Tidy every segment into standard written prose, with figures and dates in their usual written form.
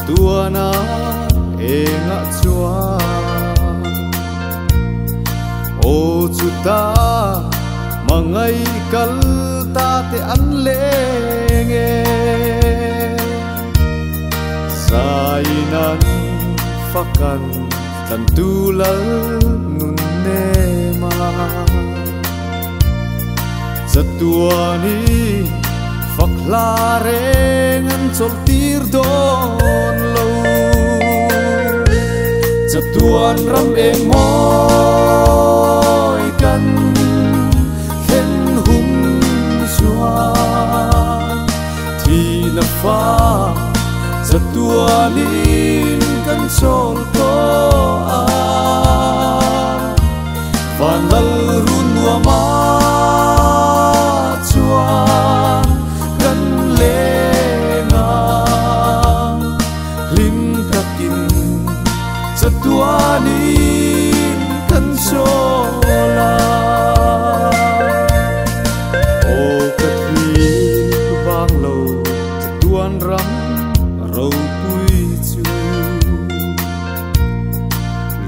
tua na e ngã chua ô chu ta mà ngay kal ta te an le nghe sai nan fakan tan tu lal nun ne ma tua ni fakla rengan chol tir don lo tuan ram em moi kan khen hum suan thì na fa tuanin kan chol ko a vanal run wa ma chuan kan le na lim takin tuanin kan sola o katri bang lo tuan ram rau pui chu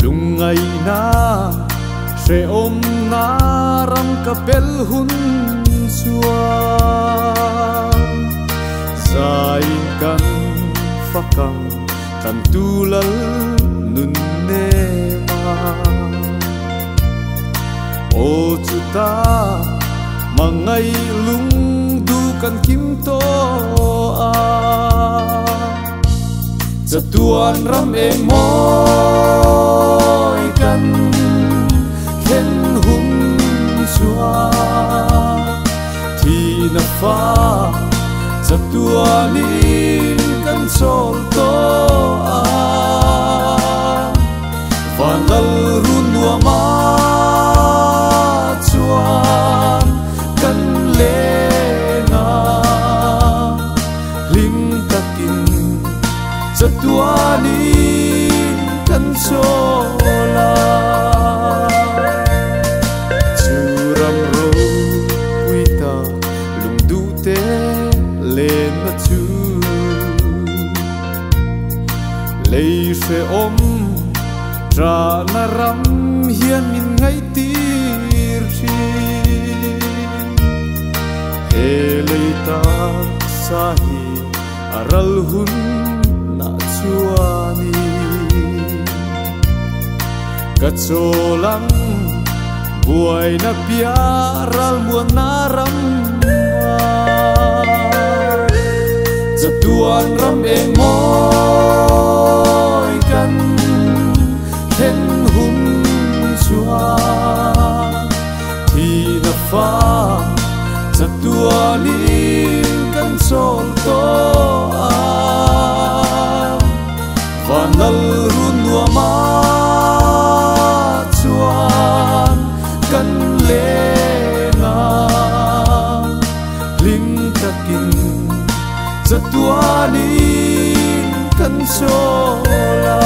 lungai na se om na ram kapel hun suan zain kan fakang tan tulal nun ne ma o chu ta mangai lung du kan kim to a tuan ram em moi kan khen hum suan thì na fa tuanin kan sol to a vanal run wa ma chuan kan le na ling takin tuanin kan sola churam ro puita lung du te len na chu lei se om tra na ram hian min ngai tir thi he lei ta sahi aral hun na chuani ka cholang buai na pia ral muan na ram tuan ram em moi kan khen hum suan thì na fa tuanin kan sol to a vanal run wa ma chuan kan le na ling takin tuanin kan sola